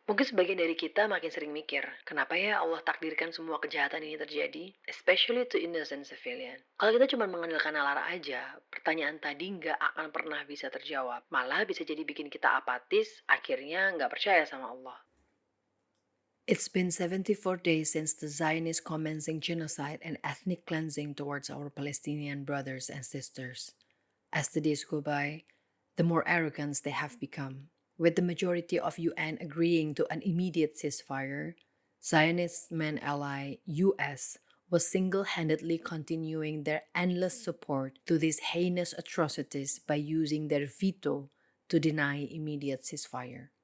Mungkin sebagian dari kita makin sering mikir, kenapa ya Allah takdirkan semua kejahatan ini terjadi, especially to innocent civilian. Kalau kita cuma mengandalkan nalar aja, pertanyaan tadi nggak akan pernah bisa terjawab. Malah bisa jadi bikin kita apatis, akhirnya nggak percaya sama Allah. It's been 74 days since the Zionists commencing genocide and ethnic cleansing towards our Palestinian brothers and sisters. As the days go by, the more arrogant they have become. With the majority of UN agreeing to an immediate ceasefire, Zionist main ally US was single-handedly continuing their endless support to these heinous atrocities by using their veto to deny immediate ceasefire.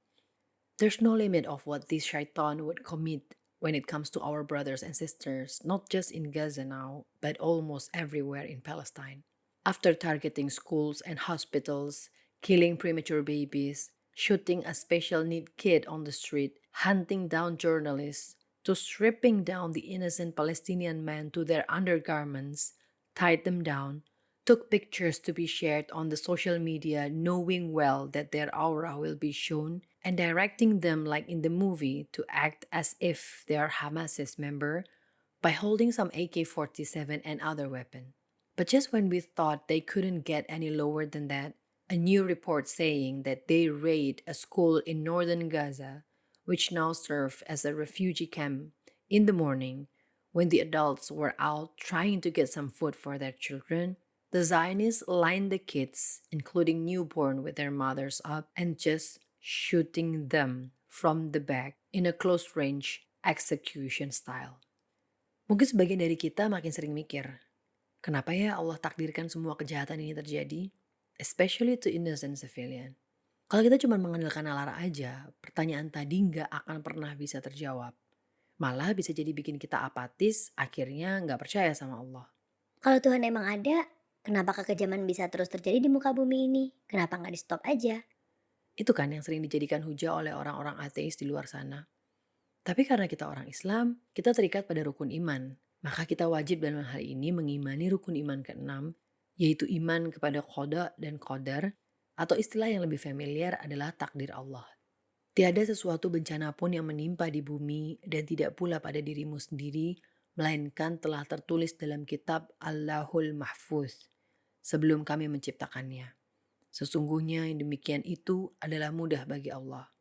There's no limit of what this shaitan would commit when it comes to our brothers and sisters, not just in Gaza now, but almost everywhere in Palestine. After targeting schools and hospitals, killing premature babies, shooting a special need kid on the street, hunting down journalists, to stripping down the innocent Palestinian men to their undergarments, tied them down, took pictures to be shared on the social media, knowing well that their aura will be shown, and directing them, like in the movie, to act as if they are Hamas's member by holding some AK-47 and other weapon. But just when we thought they couldn't get any lower than that, a new report saying that they raid a school in northern Gaza, which now serves as a refugee camp, in the morning, when the adults were out trying to get some food for their children, the Zionists lined the kids, including newborn, with their mothers up and just shooting them from the back in a close range execution style. Mungkin sebagian dari kita makin sering mikir, kenapa ya Allah takdirkan semua kejahatan ini terjadi? Especially to innocent civilian. Kalau kita cuma mengandalkan nalar aja, pertanyaan tadi nggak akan pernah bisa terjawab. Malah bisa jadi bikin kita apatis, akhirnya nggak percaya sama Allah. Kalau Tuhan emang ada, kenapa kekejaman bisa terus terjadi di muka bumi ini? Kenapa nggak di-stop aja? Itu kan yang sering dijadikan hujah oleh orang-orang ateis di luar sana. Tapi karena kita orang Islam, kita terikat pada rukun iman. Maka kita wajib dalam hal ini mengimani rukun iman keenam, yaitu iman kepada qada dan qadar, atau istilah yang lebih familiar adalah takdir Allah. Tiada sesuatu bencana pun yang menimpa di bumi dan tidak pula pada dirimu sendiri, melainkan telah tertulis dalam kitab Allahul Mahfuz sebelum kami menciptakannya. Sesungguhnya yang demikian itu adalah mudah bagi Allah.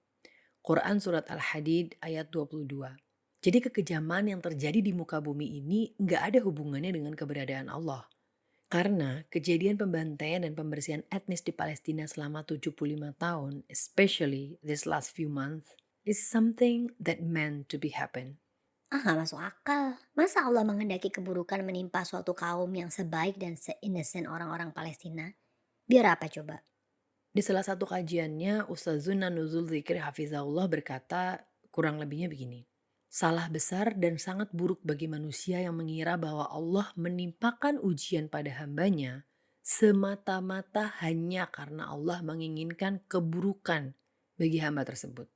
Quran Surat Al-Hadid ayat 22. Jadi kekejaman yang terjadi di muka bumi ini nggak ada hubungannya dengan keberadaan Allah. Karena kejadian pembantaian dan pembersihan etnis di Palestina selama 75 tahun, especially this last few months, is something that meant to be happen. Ah, nggak masuk akal. Masa Allah menghendaki keburukan menimpa suatu kaum yang sebaik dan se-innocent orang-orang Palestina? Biar apa coba? Di salah satu kajiannya, Ustazuna Nuzul Zikri Hafizahullah berkata kurang lebihnya begini. Salah besar dan sangat buruk bagi manusia yang mengira bahwa Allah menimpakan ujian pada hambanya semata-mata hanya karena Allah menginginkan keburukan bagi hamba tersebut.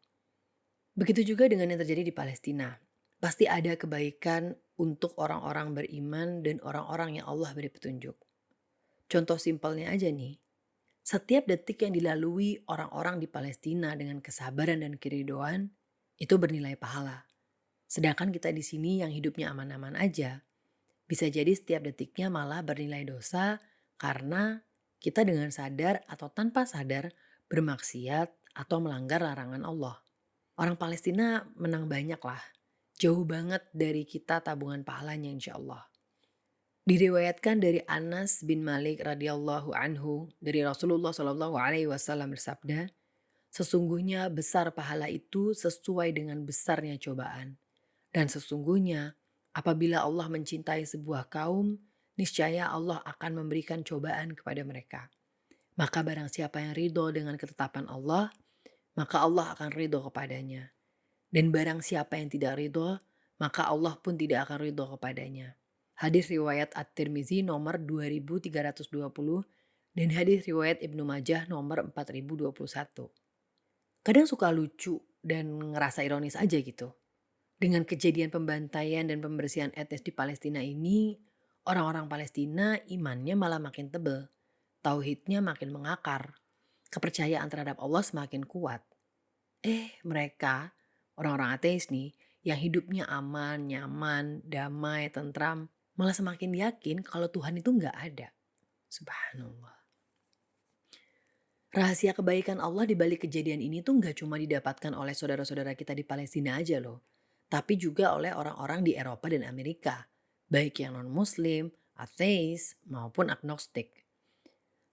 Begitu juga dengan yang terjadi di Palestina. Pasti ada kebaikan untuk orang-orang beriman dan orang-orang yang Allah beri petunjuk. Contoh simpelnya aja nih, setiap detik yang dilalui orang-orang di Palestina dengan kesabaran dan keridoan itu bernilai pahala. Sedangkan kita di sini yang hidupnya aman-aman aja, bisa jadi setiap detiknya malah bernilai dosa karena kita dengan sadar atau tanpa sadar bermaksiat atau melanggar larangan Allah. Orang Palestina menang banyak lah, jauh banget dari kita tabungan pahalanya insya Allah. Diriwayatkan dari Anas bin Malik radhiyallahu anhu dari Rasulullah Shallallahu alaihi wasallam bersabda, sesungguhnya besar pahala itu sesuai dengan besarnya cobaan. Dan sesungguhnya apabila Allah mencintai sebuah kaum, niscaya Allah akan memberikan cobaan kepada mereka. Maka barang siapa yang ridho dengan ketetapan Allah, maka Allah akan ridho kepadanya. Dan barang siapa yang tidak ridho, maka Allah pun tidak akan ridho kepadanya. Hadis riwayat At-Tirmizi nomor 2320 dan hadis riwayat Ibnu Majah nomor 4021. Kadang suka lucu dan ngerasa ironis aja gitu. Dengan kejadian pembantaian dan pembersihan etnis di Palestina ini, orang-orang Palestina imannya malah makin tebel. Tauhidnya makin mengakar. Kepercayaan terhadap Allah semakin kuat. Mereka Orang-orang ateis nih, yang hidupnya aman, nyaman, damai, tentram, malah semakin yakin kalau Tuhan itu nggak ada. Subhanallah. Rahasia kebaikan Allah di balik kejadian ini tuh nggak cuma didapatkan oleh saudara-saudara kita di Palestina aja loh, tapi juga oleh orang-orang di Eropa dan Amerika, baik yang non-Muslim, ateis, maupun agnostik.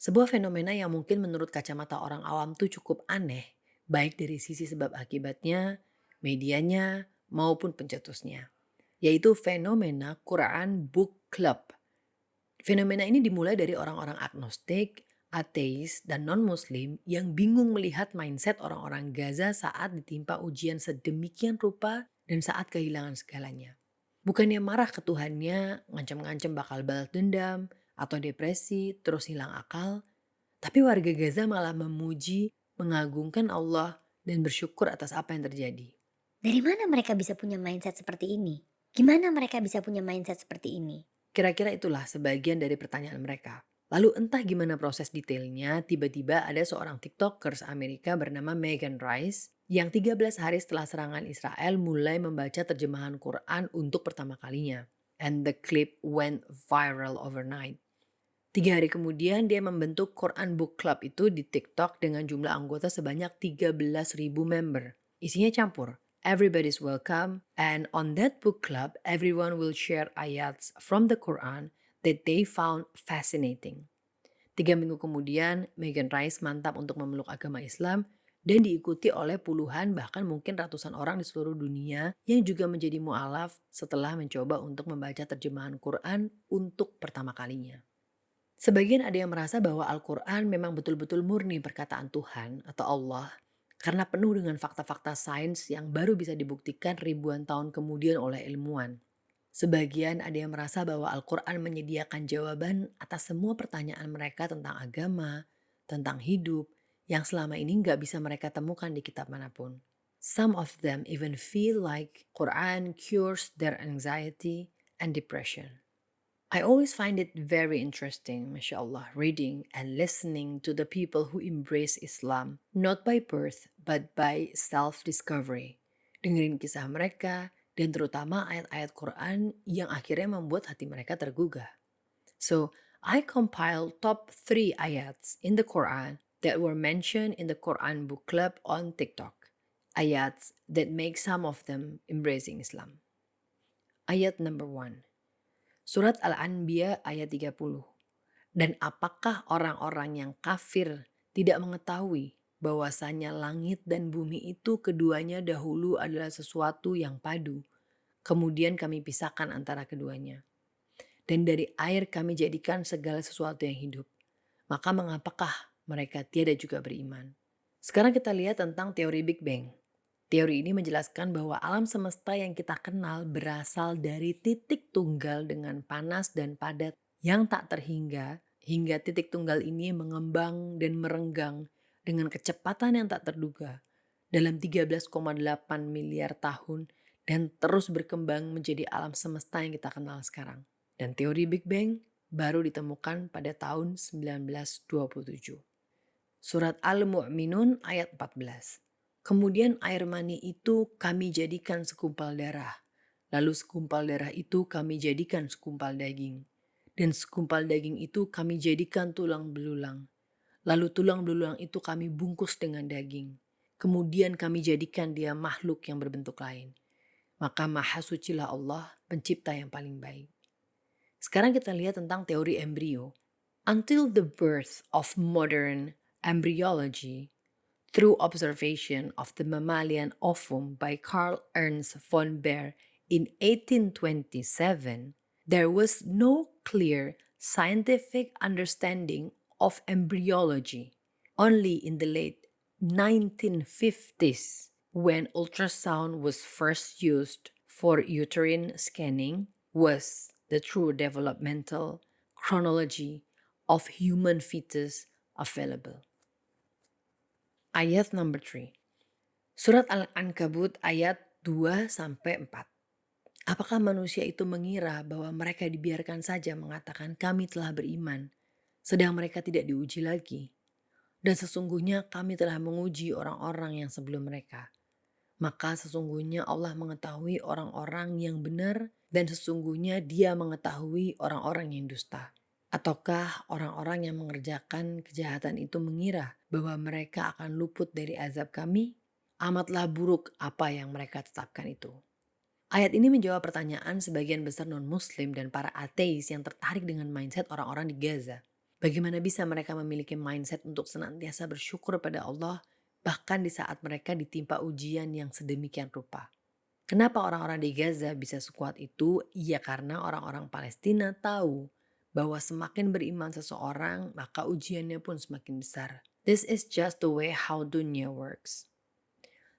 Sebuah fenomena yang mungkin menurut kacamata orang awam tuh cukup aneh, baik dari sisi sebab akibatnya, medianya, maupun pencetusnya, yaitu fenomena Quran Book Club. Fenomena ini dimulai dari orang-orang agnostik, ateis, dan non-muslim yang bingung melihat mindset orang-orang Gaza saat ditimpa ujian sedemikian rupa dan saat kehilangan segalanya. Bukannya marah ke Tuhannya, ngancam-ngancam bakal balas dendam, atau depresi, terus hilang akal, tapi warga Gaza malah memuji, mengagungkan Allah, dan bersyukur atas apa yang terjadi. Dari mana mereka bisa punya mindset seperti ini? Gimana mereka bisa punya mindset seperti ini? Kira-kira itulah sebagian dari pertanyaan mereka. Lalu entah gimana proses detailnya, tiba-tiba ada seorang TikTokers Amerika bernama Megan Rice yang 13 hari setelah serangan Israel mulai membaca terjemahan Quran untuk pertama kalinya. And the clip went viral overnight. 3 hari kemudian dia membentuk Quran Book Club itu di TikTok dengan jumlah anggota sebanyak 13.000 member. Isinya campur. Everybody's welcome, and on that book club, everyone will share ayats from the Quran that they found fascinating. 3 minggu kemudian, Megan Rice mantap untuk memeluk agama Islam dan diikuti oleh puluhan bahkan mungkin ratusan orang di seluruh dunia yang juga menjadi mu'alaf setelah mencoba untuk membaca terjemahan Quran untuk pertama kalinya. Sebagian ada yang merasa bahwa Al-Quran memang betul-betul murni perkataan Tuhan atau Allah karena penuh dengan fakta-fakta sains yang baru bisa dibuktikan ribuan tahun kemudian oleh ilmuwan. Sebagian ada yang merasa bahwa Al-Quran menyediakan jawaban atas semua pertanyaan mereka tentang agama, tentang hidup, yang selama ini nggak bisa mereka temukan di kitab manapun. Some of them even feel like Quran cures their anxiety and depression. I always find it very interesting, mashallah, reading and listening to the people who embrace Islam, not by birth, but by self-discovery. Dengerin kisah mereka, dan terutama ayat-ayat Quran yang akhirnya membuat hati mereka tergugah. So, I compiled top 3 ayats in the Quran that were mentioned in the Quran Book Club on TikTok. Ayats that make some of them embracing Islam. Ayat number 1. Surat Al-Anbiya ayat 30. Dan apakah orang-orang yang kafir tidak mengetahui bahwasanya langit dan bumi itu keduanya dahulu adalah sesuatu yang padu. Kemudian kami pisahkan antara keduanya. Dan dari air kami jadikan segala sesuatu yang hidup. Maka mengapakah mereka tiada juga beriman? Sekarang kita lihat tentang teori Big Bang. Teori ini menjelaskan bahwa alam semesta yang kita kenal berasal dari titik tunggal dengan panas dan padat yang tak terhingga, hingga titik tunggal ini mengembang dan merenggang dengan kecepatan yang tak terduga dalam 13,8 miliar tahun dan terus berkembang menjadi alam semesta yang kita kenal sekarang. Dan teori Big Bang baru ditemukan pada tahun 1927. Surat Al-Mu'minun ayat 14. Kemudian air mani itu kami jadikan segumpal darah. Lalu segumpal darah itu kami jadikan segumpal daging. Dan segumpal daging itu kami jadikan tulang belulang. Lalu tulang belulang itu kami bungkus dengan daging. Kemudian kami jadikan dia makhluk yang berbentuk lain. Maka maha sucilah Allah, pencipta yang paling baik. Sekarang kita lihat tentang teori embrio. Until the birth of modern embryology, through observation of the mammalian ovum by Carl Ernst von Baer in 1827, there was no clear scientific understanding of embryology. Only in the late 1950s, when ultrasound was first used for uterine scanning, was the true developmental chronology of human fetus available. Ayat number 3. Surat Al-Ankabut ayat 2-4. Apakah manusia itu mengira bahwa mereka dibiarkan saja mengatakan kami telah beriman, sedang mereka tidak diuji lagi? Dan sesungguhnya kami telah menguji orang-orang yang sebelum mereka. Maka sesungguhnya Allah mengetahui orang-orang yang benar dan sesungguhnya Dia mengetahui orang-orang yang dusta. Ataukah orang-orang yang mengerjakan kejahatan itu mengira bahwa mereka akan luput dari azab kami? Amatlah buruk apa yang mereka tetapkan itu. Ayat ini menjawab pertanyaan sebagian besar non-muslim dan para ateis yang tertarik dengan mindset orang-orang di Gaza. Bagaimana bisa mereka memiliki mindset untuk senantiasa bersyukur pada Allah bahkan di saat mereka ditimpa ujian yang sedemikian rupa? Kenapa orang-orang di Gaza bisa sekuat itu? Ya karena orang-orang Palestina tahu bahwa semakin beriman seseorang, maka ujiannya pun semakin besar. This is just the way how dunia works.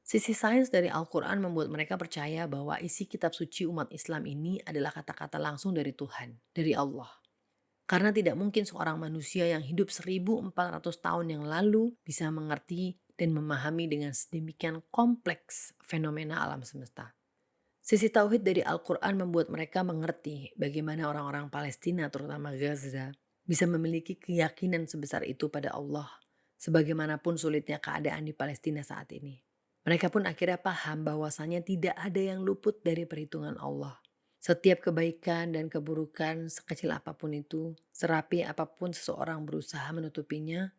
Sisi sains dari Al-Quran membuat mereka percaya bahwa isi kitab suci umat Islam ini adalah kata-kata langsung dari Tuhan, dari Allah. Karena tidak mungkin seorang manusia yang hidup 1400 tahun yang lalu bisa mengerti dan memahami dengan sedemikian kompleks fenomena alam semesta. Sisi tauhid dari Al-Quran membuat mereka mengerti bagaimana orang-orang Palestina, terutama Gaza, bisa memiliki keyakinan sebesar itu pada Allah, sebagaimanapun sulitnya keadaan di Palestina saat ini. Mereka pun akhirnya paham bahwasanya tidak ada yang luput dari perhitungan Allah. Setiap kebaikan dan keburukan sekecil apapun itu, serapi apapun seseorang berusaha menutupinya,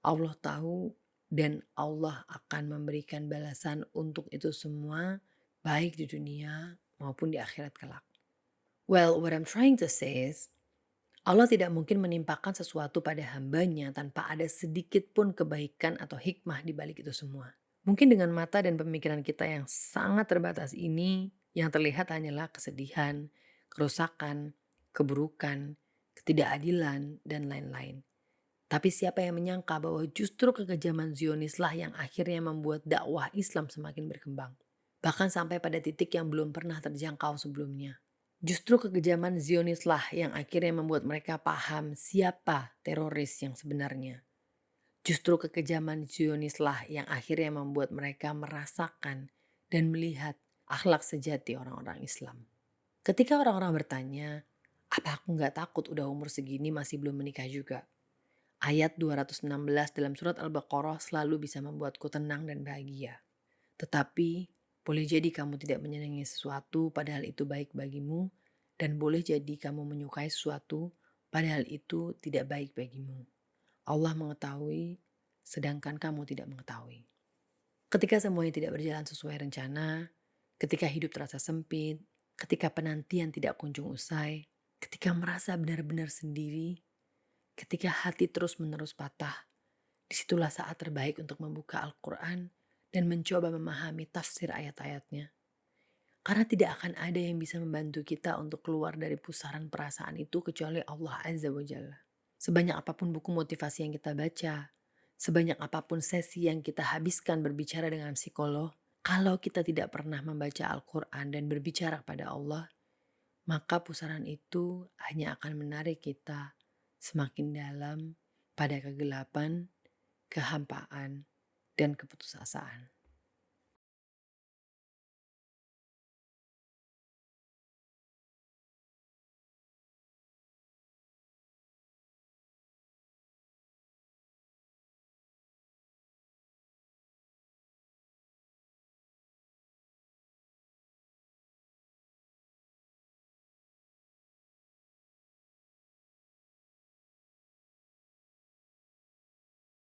Allah tahu dan Allah akan memberikan balasan untuk itu semua, baik di dunia maupun di akhirat kelak. Well, what I'm trying to say is, Allah tidak mungkin menimpakan sesuatu pada hambanya tanpa ada sedikit pun kebaikan atau hikmah di balik itu semua. Mungkin dengan mata dan pemikiran kita yang sangat terbatas ini, yang terlihat hanyalah kesedihan, kerusakan, keburukan, ketidakadilan, dan lain-lain. Tapi siapa yang menyangka bahwa justru kekejaman Zionislah yang akhirnya membuat dakwah Islam semakin berkembang. Bahkan sampai pada titik yang belum pernah terjangkau sebelumnya. Justru kekejaman Zionislah yang akhirnya membuat mereka paham siapa teroris yang sebenarnya. Justru kekejaman Zionislah yang akhirnya membuat mereka merasakan dan melihat akhlak sejati orang-orang Islam. Ketika orang-orang bertanya, apa aku nggak takut udah umur segini masih belum menikah juga? Ayat 216 dalam surat Al-Baqarah selalu bisa membuatku tenang dan bahagia. Tetapi, boleh jadi kamu tidak menyenangi sesuatu padahal itu baik bagimu, dan boleh jadi kamu menyukai sesuatu padahal itu tidak baik bagimu. Allah mengetahui, sedangkan kamu tidak mengetahui. Ketika semuanya tidak berjalan sesuai rencana, ketika hidup terasa sempit, ketika penantian tidak kunjung usai, ketika merasa benar-benar sendiri, ketika hati terus-menerus patah, disitulah saat terbaik untuk membuka Al-Quran dan mencoba memahami tafsir ayat-ayatnya. Karena tidak akan ada yang bisa membantu kita untuk keluar dari pusaran perasaan itu kecuali Allah Azza wa Jalla. Sebanyak apapun buku motivasi yang kita baca, sebanyak apapun sesi yang kita habiskan berbicara dengan psikolog, kalau kita tidak pernah membaca Al-Quran dan berbicara kepada Allah, maka pusaran itu hanya akan menarik kita semakin dalam pada kegelapan, kehampaan, dan keputusasaan.